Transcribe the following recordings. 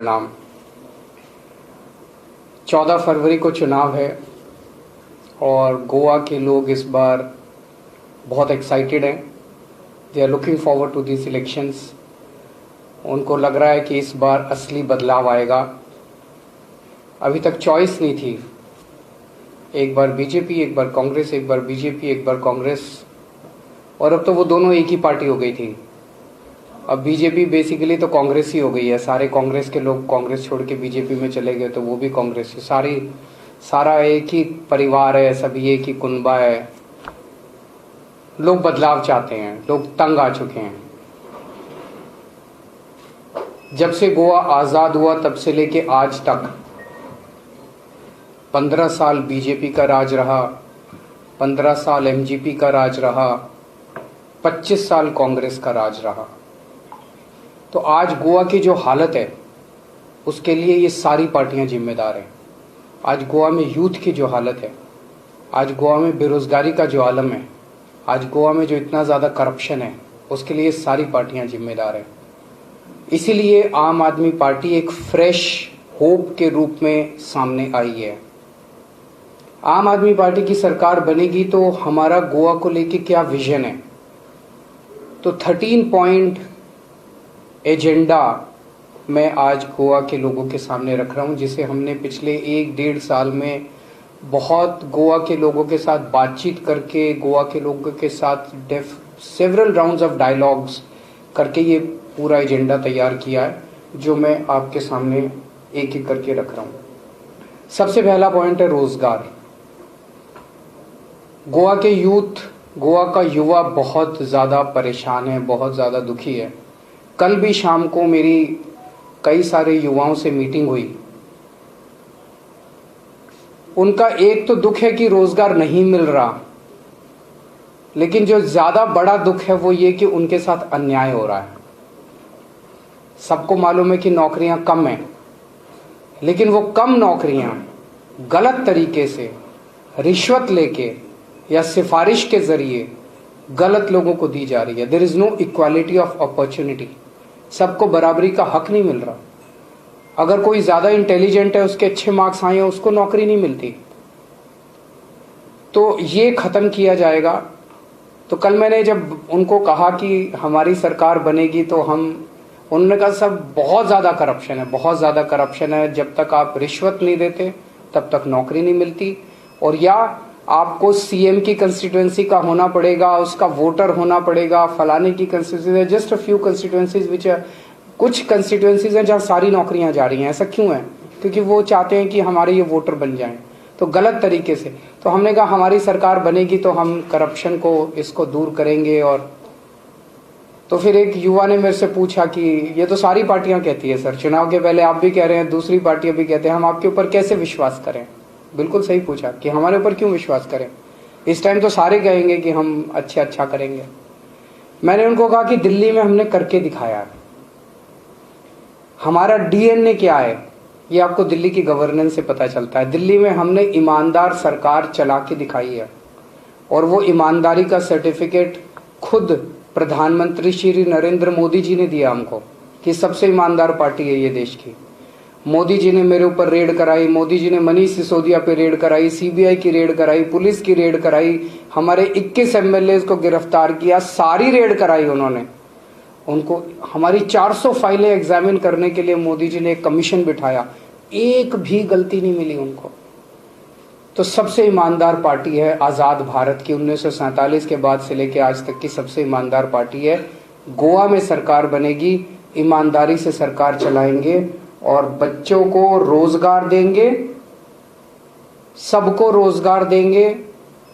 नाम 14 फरवरी को चुनाव है और गोवा के लोग इस बार बहुत एक्साइटेड हैं। They are looking forward to this elections. उनको लग रहा है कि इस बार असली बदलाव आएगा। अभी तक चॉइस नहीं थी, एक बार बीजेपी एक बार कांग्रेस, एक बार बीजेपी एक बार कांग्रेस, और अब तो वो दोनों एक ही पार्टी हो गई थी। अब बीजेपी बेसिकली तो कांग्रेस ही हो गई है। सारे कांग्रेस के लोग कांग्रेस छोड़ के बीजेपी में चले गए तो वो भी कांग्रेस है। सारा एक ही परिवार है, सभी एक ही कुनबा है। लोग बदलाव चाहते हैं, लोग तंग आ चुके हैं। जब से गोवा आजाद हुआ तब से लेके आज तक 15 साल बीजेपी का राज रहा, 15 साल एमजीपी का राज रहा, 25 साल कांग्रेस का राज रहा। तो आज गोवा की जो हालत है उसके लिए ये सारी पार्टियां जिम्मेदार हैं। आज गोवा में यूथ की जो हालत है, आज गोवा में बेरोजगारी का जो आलम है, आज गोवा में जो इतना ज़्यादा करप्शन है, उसके लिए सारी पार्टियां जिम्मेदार हैं। इसीलिए आम आदमी पार्टी एक फ्रेश होप के रूप में सामने आई है। आम आदमी पार्टी की सरकार बनेगी तो हमारा गोवा को लेके क्या विजन है, तो 13 पॉइंट एजेंडा मैं आज गोवा के लोगों के सामने रख रहा हूं, जिसे हमने पिछले 1-1.5 साल में बहुत गोवा के लोगों के साथ बातचीत करके, गोवा के लोगों के साथ सेवरल राउंड्स ऑफ डायलॉग्स करके ये पूरा एजेंडा तैयार किया है, जो मैं आपके सामने एक एक करके रख रहा हूं। सबसे पहला पॉइंट है रोजगार। गोवा के यूथ, गोवा का युवा बहुत ज़्यादा परेशान है, बहुत ज़्यादा दुखी है। कल भी शाम को मेरी कई सारे युवाओं से मीटिंग हुई। उनका एक तो दुख है कि रोजगार नहीं मिल रहा, लेकिन जो ज्यादा बड़ा दुख है वो ये कि उनके साथ अन्याय हो रहा है। सबको मालूम है कि नौकरियां कम हैं, लेकिन वो कम नौकरियां गलत तरीके से रिश्वत लेके या सिफारिश के जरिए गलत लोगों को दी जा रही है। There is no equality of opportunity. सबको बराबरी का हक नहीं मिल रहा। अगर कोई ज्यादा इंटेलिजेंट है, उसके अच्छे मार्क्स आए हैं, उसको नौकरी नहीं मिलती। तो ये खत्म किया जाएगा। तो कल मैंने जब उनको कहा कि हमारी सरकार बनेगी तो उन्होंने कहा सब बहुत ज्यादा करप्शन है, बहुत ज्यादा करप्शन है। जब तक आप रिश्वत नहीं देते तब तक नौकरी नहीं मिलती, और या आपको सीएम की कंस्टिट्यूएंसी का होना पड़ेगा, उसका वोटर होना पड़ेगा, फलाने की constituency. Just a few constituencies which, कुछ कंस्टिट्यूएंसीज हैं जहाँ सारी नौकरियां जा रही हैं। ऐसा क्यों है? क्योंकि वो चाहते हैं कि हमारे ये वोटर बन जाएं, तो गलत तरीके से। तो हमने कहा हमारी सरकार बनेगी तो हम करप्शन को इसको दूर करेंगे। और तो फिर एक युवा ने मेरे से पूछा कि ये तो सारी पार्टियां कहती है सर, चुनाव के पहले आप भी कह रहे हैं, दूसरी पार्टियां भी कहते हैं, हम आपके ऊपर कैसे विश्वास करें? बिल्कुल सही पूछा कि हमारे ऊपर क्यों विश्वास करें? इस टाइम तो सारे कहेंगे कि हम अच्छा करेंगे। मैंने उनको कहा कि दिल्ली में हमने करके दिखाया है। हमारा डीएनए क्या है ये आपको दिल्ली की गवर्नेंस से पता चलता है। दिल्ली में हमने ईमानदार सरकार चला के दिखाई है, और वो ईमानदारी का सर्टिफिकेट खुद प्रधानमंत्री श्री नरेंद्र मोदी जी ने दिया हमको कि सबसे ईमानदार पार्टी है ये देश की। मोदी जी ने मेरे ऊपर रेड कराई, मोदी जी ने मनीष सिसोदिया पे रेड कराई, सीबीआई की रेड कराई, पुलिस की रेड कराई, हमारे 21 एमएलए को गिरफ्तार किया, सारी रेड कराई उन्होंने। उनको हमारी 400 फाइलें एग्जामिन करने के लिए मोदी जी ने एक कमीशन बिठाया, एक भी गलती नहीं मिली उनको। तो सबसे ईमानदार पार्टी है आजाद भारत की, 1947 के बाद से लेकर आज तक की सबसे ईमानदार पार्टी है। गोवा में सरकार बनेगी, ईमानदारी से सरकार चलाएंगे और बच्चों को रोजगार देंगे, सबको रोजगार देंगे।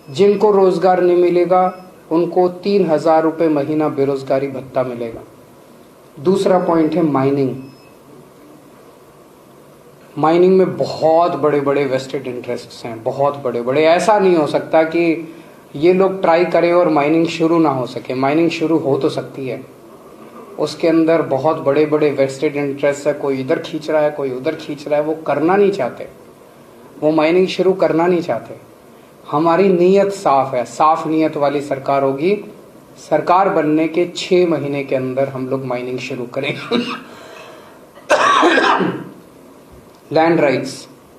जिनको रोजगार नहीं मिलेगा उनको 3,000 रुपये महीना बेरोजगारी भत्ता मिलेगा। दूसरा पॉइंट है माइनिंग। माइनिंग में बहुत बड़े बड़े वेस्टेड इंटरेस्ट्स हैं, बहुत बड़े बड़े। ऐसा नहीं हो सकता कि ये लोग ट्राई करें और माइनिंग शुरू ना हो सके। माइनिंग शुरू हो तो सकती है, उसके अंदर बहुत बड़े बड़े वेस्टेड इंटरेस्ट है। कोई इधर खींच रहा है, कोई उधर खींच रहा है। वो करना नहीं चाहते, वो माइनिंग शुरू करना नहीं चाहते। हमारी नीयत साफ है, साफ नीयत वाली सरकार होगी। सरकार बनने के 6 महीने के अंदर हम लोग माइनिंग शुरू करेंगे। Land rights,